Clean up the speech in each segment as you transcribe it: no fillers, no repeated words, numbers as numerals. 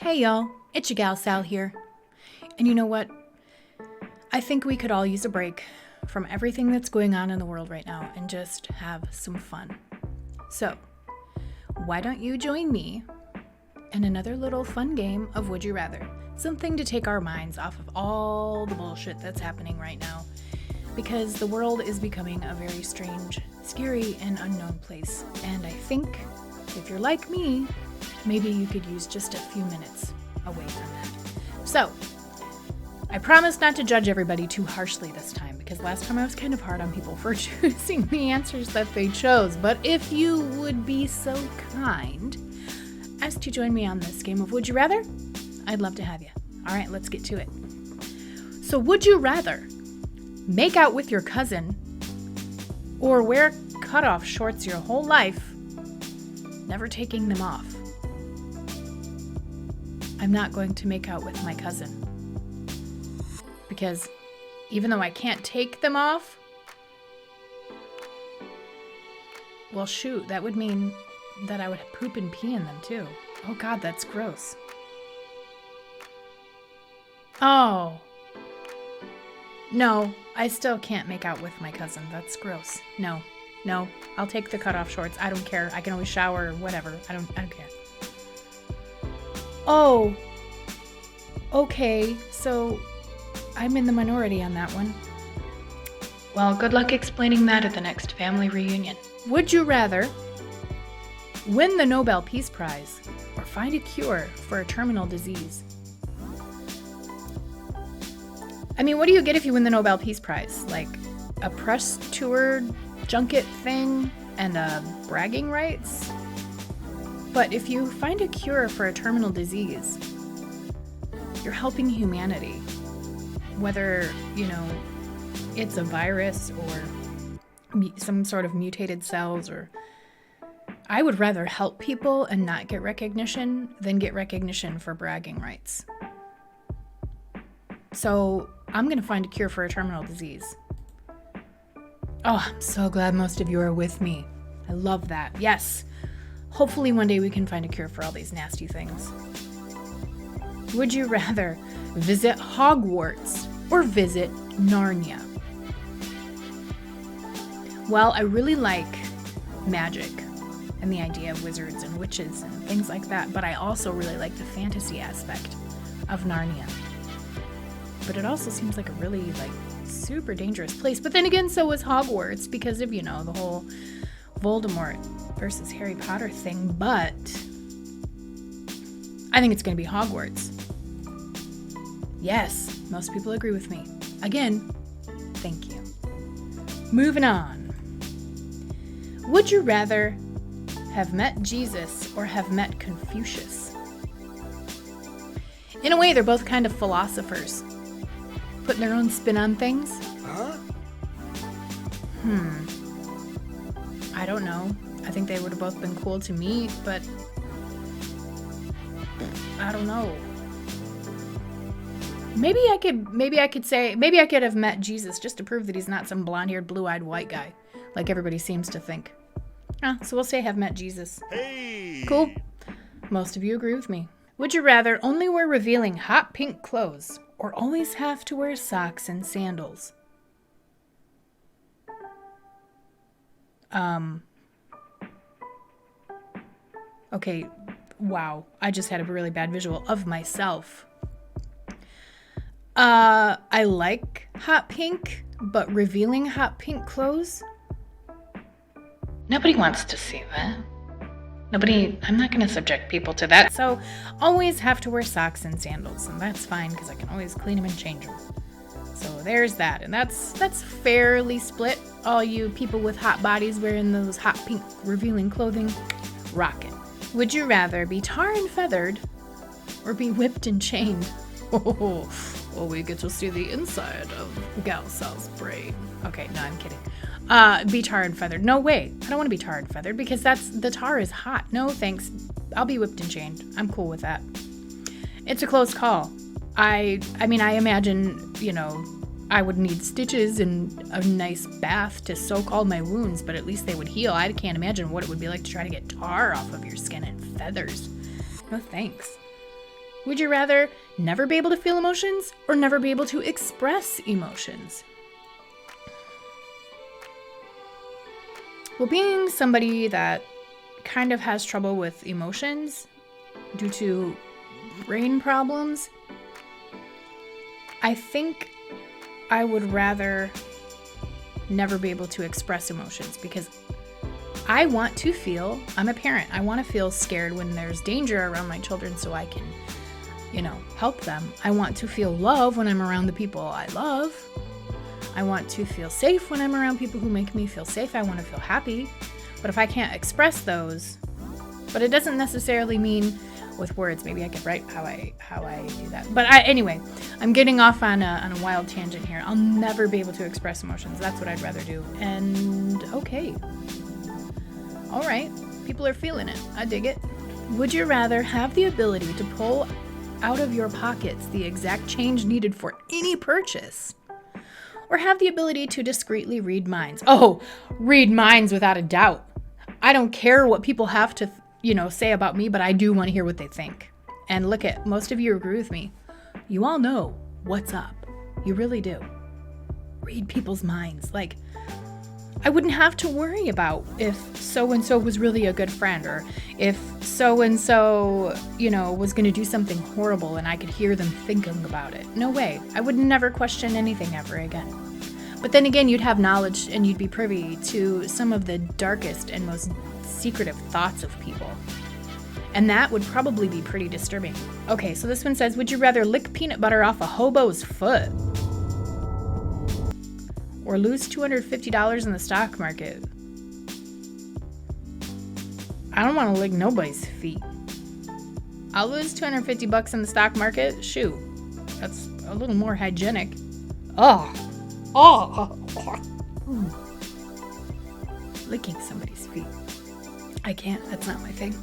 Hey y'all, it's your GalSal here. And you know what? I think we could all use a break from everything that's going on in the world right now and just have some fun. So, why don't you join me in another little fun game of Would You Rather? Something to take our minds off of all the bullshit that's happening right now. Because the world is becoming a very strange, scary, and unknown place. And I think if you're like me, maybe you could use just a few minutes away from that. So, I promise not to judge everybody too harshly this time, because last time I was kind of hard on people for choosing the answers that they chose. But if you would be so kind as to join me on this game of Would You Rather, I'd love to have you. All right, let's get to it. So, would you rather make out with your cousin or wear cutoff shorts your whole life, never taking them off? I'm not going to make out with my cousin. Because even though I can't take them off, well, shoot, that would mean that I would poop and pee in them too. Oh God, that's gross. Oh. No, I still can't make out with my cousin. That's gross. No, I'll take the cutoff shorts. I don't care. I can always shower or whatever. I don't care. Oh, okay, so I'm in the minority on that one. Well, good luck explaining that at the next family reunion. Would you rather win the Nobel Peace Prize or find a cure for a terminal disease? I mean, what do you get if you win the Nobel Peace Prize? Like a press tour junket thing and bragging rights? But if you find a cure for a terminal disease, you're helping humanity. Whether, it's a virus or some sort of mutated cells, or I would rather help people and not get recognition than get recognition for bragging rights. So I'm going to find a cure for a terminal disease. Oh, I'm so glad most of you are with me. I love that. Yes. Hopefully one day we can find a cure for all these nasty things. Would you rather visit Hogwarts or visit Narnia? Well, I really like magic and the idea of wizards and witches and things like that, but I also really like the fantasy aspect of Narnia. But it also seems like a really, super dangerous place. But then again, so is Hogwarts because of, the whole Voldemort versus Harry Potter thing, but I think it's going to be Hogwarts. Yes, most people agree with me. Again, thank you. Moving on. Would you rather have met Jesus or have met Confucius? In a way, they're both kind of philosophers, putting their own spin on things. Huh? I don't know. I think they would have both been cool to meet, but I don't know. Maybe I could have met Jesus just to prove that he's not some blonde-haired, blue-eyed white guy, like everybody seems to think. So we'll say have met Jesus. Hey! Cool. Most of you agree with me. Would you rather only wear revealing hot pink clothes or always have to wear socks and sandals? Okay, wow. I just had a really bad visual of myself. I like hot pink, but revealing hot pink clothes? Nobody wants to see that. I'm not going to subject people to that. So, always have to wear socks and sandals, and that's fine because I can always clean them and change them. So there's that, and that's fairly split. All you people with hot bodies wearing those hot pink revealing clothing, rockin'. Would you rather be tar and feathered or be whipped and chained? Oh, we get to see the inside of GalSal's brain. Okay, no, I'm kidding. Be tar and feathered. No way. I don't want to be tar and feathered because the tar is hot. No, thanks. I'll be whipped and chained. I'm cool with that. It's a close call. I imagine, I would need stitches and a nice bath to soak all my wounds, but at least they would heal. I can't imagine what it would be like to try to get tar off of your skin and feathers. No thanks. Would you rather never be able to feel emotions or never be able to express emotions? Well, being somebody that kind of has trouble with emotions due to brain problems, I think I would rather never be able to express emotions, because I want to feel, I'm a parent, I want to feel scared when there's danger around my children so I can, help them. I want to feel love when I'm around the people I love. I want to feel safe when I'm around people who make me feel safe. I want to feel happy. But if I can't express those, but it doesn't necessarily mean with words. Maybe I could write how I do that. But anyway, I'm getting off on a wild tangent here. I'll never be able to express emotions. That's what I'd rather do. And okay. All right. People are feeling it. I dig it. Would you rather have the ability to pull out of your pockets the exact change needed for any purchase, or have the ability to discreetly read minds? Oh, read minds without a doubt. I don't care what people have to, say about me, but I do want to hear what they think. And look at, most of you agree with me. You all know what's up. You really do. Read people's minds. Like, I wouldn't have to worry about if so-and-so was really a good friend, or if so-and-so, was going to do something horrible and I could hear them thinking about it. No way. I would never question anything ever again. But then again, you'd have knowledge and you'd be privy to some of the darkest and most secretive thoughts of people. And that would probably be pretty disturbing. Okay, so this one says, would you rather lick peanut butter off a hobo's foot or lose $250 in the stock market? I don't want to lick nobody's feet. I'll lose $250 in the stock market. Shoot, that's a little more hygienic. Licking somebody's feet. I can't. That's not my thing.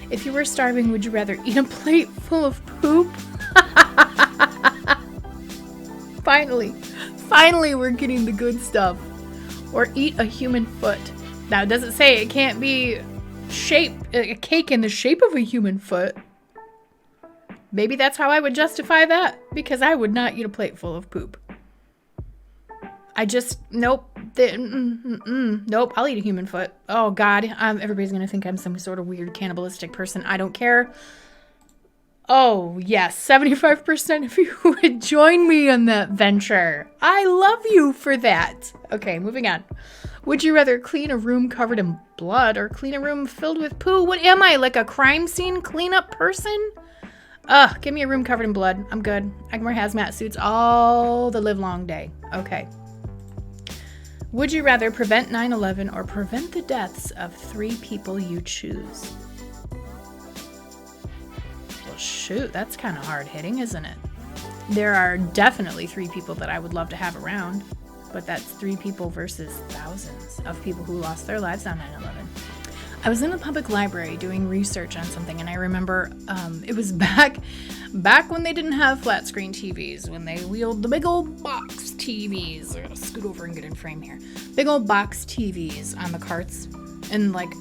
If you were starving, would you rather eat a plate full of poop? Finally, we're getting the good stuff. Or eat a human foot. Now, it doesn't say it can't be a cake in the shape of a human foot. Maybe that's how I would justify that, because I would not eat a plate full of poop. Nope, I'll eat a human foot. Oh God, everybody's gonna think I'm some sort of weird cannibalistic person. I don't care. Oh yes, 75% of you would join me on that venture. I love you for that. Okay, moving on. Would you rather clean a room covered in blood or clean a room filled with poo? What am I, like a crime scene cleanup person? Give me a room covered in blood. I'm good. I can wear hazmat suits all the live long day. Okay. Would you rather prevent 9/11 or prevent the deaths of 3 people you choose? Well, shoot, that's kind of hard hitting, isn't it? There are definitely 3 people that I would love to have around, but that's 3 people versus thousands of people who lost their lives on 9/11. I was in a public library doing research on something, and I remember it was back when they didn't have flat screen TVs, when they wheeled the big old box TVs. I gotta scoot over and get in frame here. Big old box TVs on the carts, and like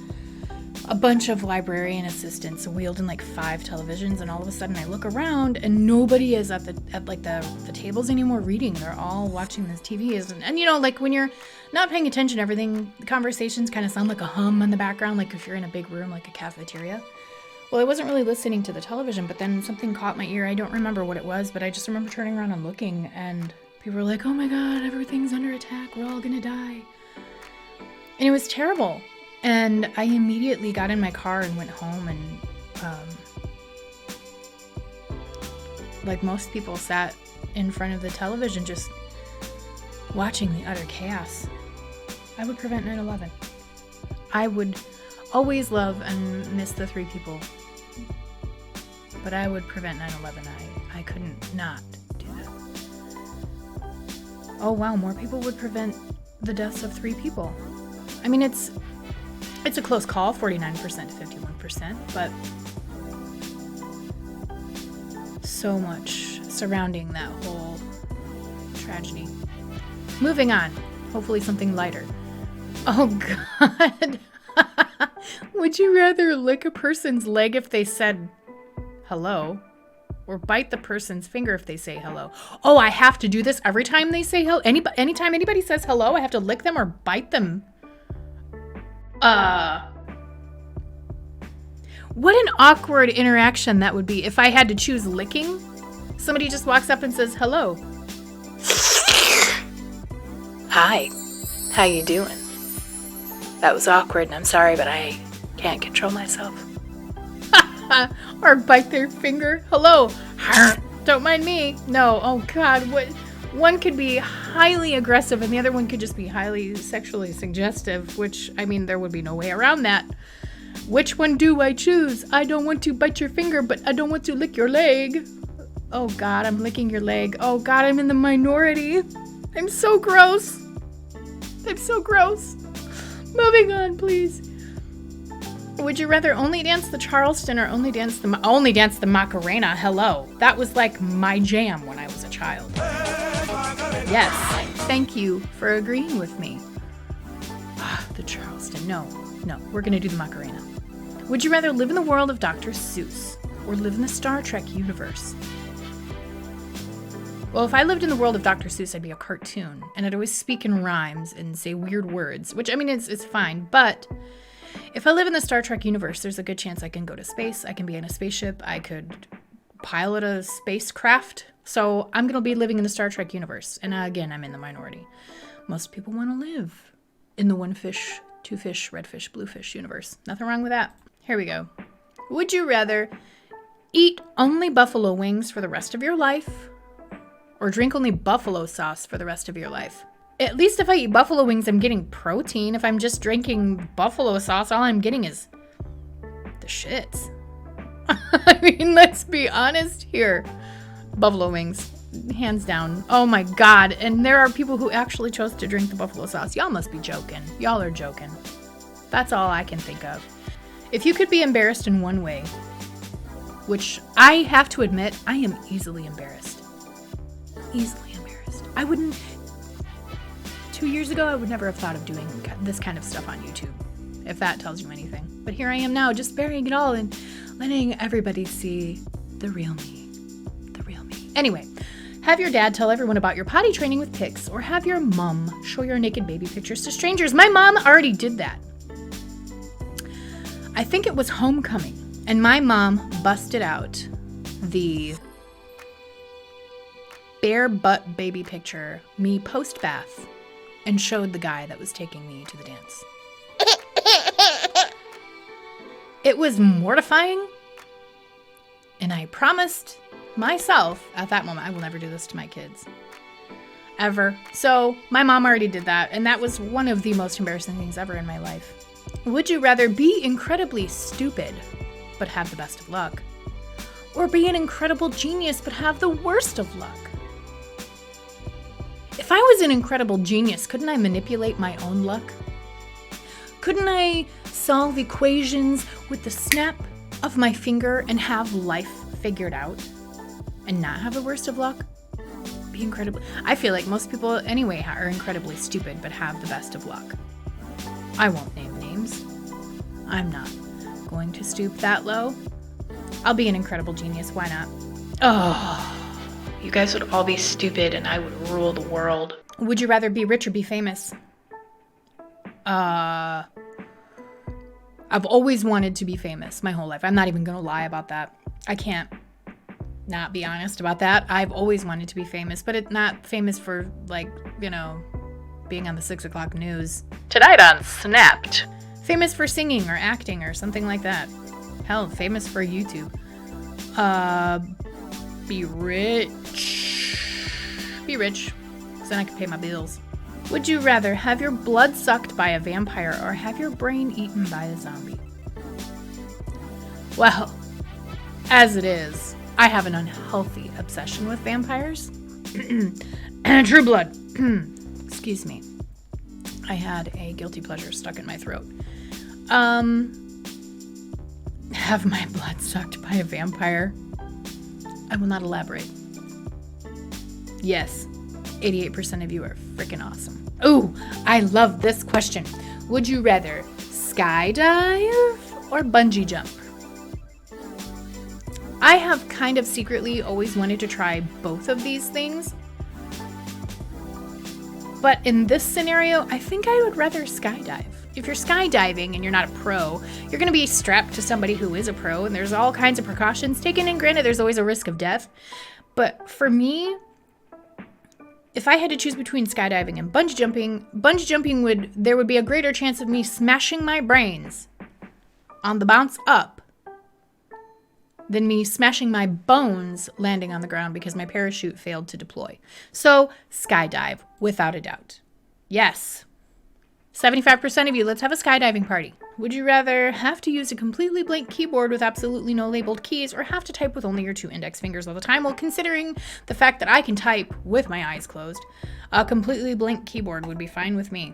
a bunch of librarian assistants wheeled in like 5 televisions, and all of a sudden I look around and nobody is at the tables anymore reading. They're all watching these TVs, and like when you're not paying attention to everything, the conversations kind of sound like a hum in the background, like if you're in a big room like a cafeteria. Well, I wasn't really listening to the television, but then something caught my ear. I don't remember what it was, but I just remember turning around and looking, and people were like, oh my God, everything's under attack, we're all gonna die. And it was terrible. And I immediately got in my car and went home, and like most people sat in front of the television just watching the utter chaos. I would prevent 9/11. I would always love and miss the 3 people, but I would prevent 9/11. I couldn't not do that. Oh wow, more people would prevent the deaths of 3 people. I mean, it's a close call, 49% to 51%, but so much surrounding that whole tragedy. Moving on, hopefully something lighter. Oh God. Would you rather lick a person's leg if they said hello. Or bite the person's finger if they say hello. Oh, I have to do this every time they say hello? Anytime anybody says hello, I have to lick them or bite them? What an awkward interaction that would be if I had to choose licking. Somebody just walks up and says hello. Hi, how you doing? That was awkward and I'm sorry, but I can't control myself. Or bite their finger. Hello. Don't mind me. No. Oh God. What? One could be highly aggressive and the other one could just be highly sexually suggestive, which, I mean, there would be no way around that. Which one do I choose? I don't want to bite your finger, but I don't want to lick your leg. Oh God, I'm licking your leg. Oh God, I'm in the minority. I'm so gross. I'm so gross. Moving on, please. Would you rather only dance the Charleston or only dance the Macarena? Hello. That was like my jam when I was a child. Yes. Thank you for agreeing with me. The Charleston. No. We're going to do the Macarena. Would you rather live in the world of Dr. Seuss or live in the Star Trek universe? Well, if I lived in the world of Dr. Seuss, I'd be a cartoon, and I'd always speak in rhymes and say weird words, which, I mean, it's fine, but if I live in the Star Trek universe, there's a good chance I can go to space, I can be in a spaceship, I could pilot a spacecraft, so I'm going to be living in the Star Trek universe, and again, I'm in the minority. Most people want to live in the one fish, two fish, red fish, blue fish universe. Nothing wrong with that. Here we go. Would you rather eat only buffalo wings for the rest of your life or drink only buffalo sauce for the rest of your life? At least if I eat buffalo wings, I'm getting protein. If I'm just drinking buffalo sauce, all I'm getting is the shits. I mean, let's be honest here. Buffalo wings, hands down. Oh my God. And there are people who actually chose to drink the buffalo sauce. Y'all must be joking. Y'all are joking. That's all I can think of. If you could be embarrassed in one way, which I have to admit, I am easily embarrassed. Easily embarrassed. I wouldn't... 2 years ago, I would never have thought of doing this kind of stuff on YouTube, if that tells you anything. But here I am now, just burying it all and letting everybody see the real me. The real me. Anyway, have your dad tell everyone about your potty training with pics, or have your mom show your naked baby pictures to strangers. My mom already did that. I think it was homecoming, and my mom busted out the bare butt baby picture, me post-bath, and showed the guy that was taking me to the dance. It was mortifying, and I promised myself at that moment, I will never do this to my kids. Ever. So my mom already did that, and that was one of the most embarrassing things ever in my life. Would you rather be incredibly stupid, but have the best of luck, or be an incredible genius, but have the worst of luck? If I was an incredible genius, couldn't I manipulate my own luck? Couldn't I solve equations with the snap of my finger and have life figured out and not have the worst of luck? Be incredible. I feel like most people anyway are incredibly stupid but have the best of luck. I won't name names. I'm not going to stoop that low. I'll be an incredible genius. Why not? Oh. You guys would all be stupid and I would rule the world. Would you rather be rich or be famous? I've always wanted to be famous my whole life. I'm not even going to lie about that. I can't not be honest about that. I've always wanted to be famous, but it's not famous for, like, you know, being on the 6 o'clock news. Tonight on Snapped. Famous for singing or acting or something like that. Hell, famous for YouTube. Be rich. Be rich, because then I can pay my bills. Would you rather have your blood sucked by a vampire or have your brain eaten by a zombie? Well, as it is, I have an unhealthy obsession with vampires. True Blood. Excuse me. I had a guilty pleasure stuck in my throat. Have my blood sucked by a vampire? I will not elaborate. Yes, 88% of you are freaking awesome. Ooh, I love this question. Would you rather skydive or bungee jump? I have kind of secretly always wanted to try both of these things. But in this scenario, I think I would rather skydive. If you're skydiving and you're not a pro, you're going to be strapped to somebody who is a pro, and there's all kinds of precautions taken. And granted, there's always a risk of death. But for me, if I had to choose between skydiving and bungee jumping there would be a greater chance of me smashing my brains on the bounce up than me smashing my bones landing on the ground because my parachute failed to deploy. So, skydive, without a doubt. Yes. 75% of you, let's have a skydiving party. Would you rather have to use a completely blank keyboard with absolutely no labeled keys, or have to type with only your 2 index fingers all the time? Well, considering the fact that I can type with my eyes closed, a completely blank keyboard would be fine with me.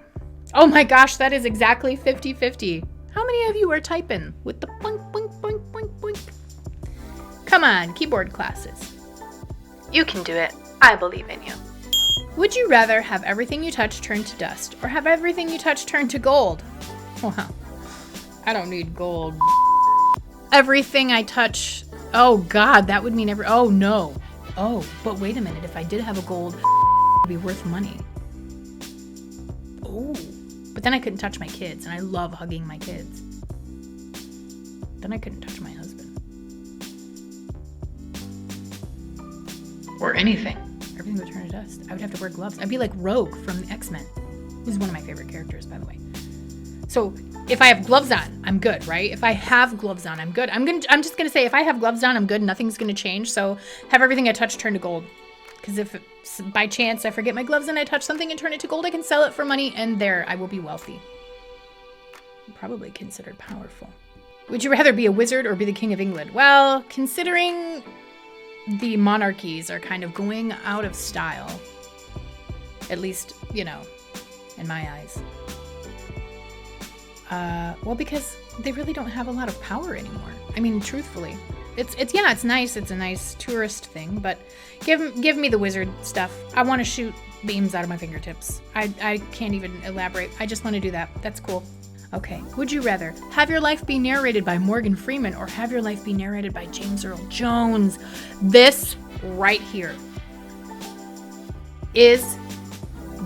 Oh my gosh, that is exactly 50-50. How many of you are typing with the boink, boink, boink, boink, boink? Come on, keyboard classes. You can do it. I believe in you. Would you rather have everything you touch turn to dust, or have everything you touch turn to gold? Wow. I don't need gold. Everything I touch. Oh God, that would mean oh no. Oh, but wait a minute. If I did have a gold, it would be worth money. Oh, but then I couldn't touch my kids, and I love hugging my kids. Then I couldn't touch my husband. Or anything. Everything would turn to dust. I would have to wear gloves. I'd be like Rogue from the X-Men. Who's one of my favorite characters, by the way. So if I have gloves on, I'm good, right? If I have gloves on, I'm good. I'm just gonna say, if I have gloves on, I'm good. Nothing's gonna change. So have everything I touch turn to gold. Because if by chance I forget my gloves and I touch something and turn it to gold, I can sell it for money, and there I will be wealthy. Probably considered powerful. Would you rather be a wizard or be the king of England? Well, considering the monarchies are kind of going out of style, at least, you know, in my eyes. Well, because they really don't have a lot of power anymore. I mean, truthfully, it's nice. It's a nice tourist thing, but give me the wizard stuff. I want to shoot beams out of my fingertips. I can't even elaborate. I just want to do that. That's cool. Okay. Would you rather have your life be narrated by Morgan Freeman, or have your life be narrated by James Earl Jones? This right here is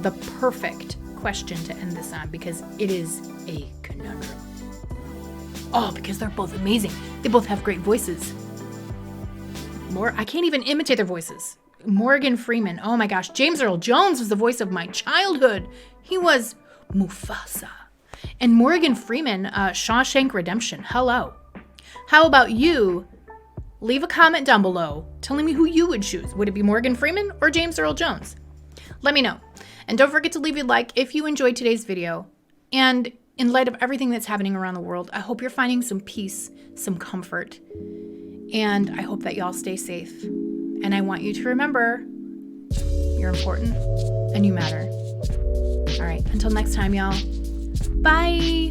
the perfect question to end this on, because it is a conundrum. Oh, because they're both amazing. They both have great voices. I can't even imitate their voices. Morgan Freeman. Oh my gosh. James Earl Jones was the voice of my childhood. He was Mufasa. And Morgan Freeman, Shawshank Redemption. Hello. How about you? Leave a comment down below telling me who you would choose. Would it be Morgan Freeman or James Earl Jones? Let me know. And don't forget to leave a like if you enjoyed today's video. And in light of everything that's happening around the world, I hope you're finding some peace, some comfort. And I hope that y'all stay safe. And I want you to remember, you're important and you matter. All right, until next time, y'all. Bye.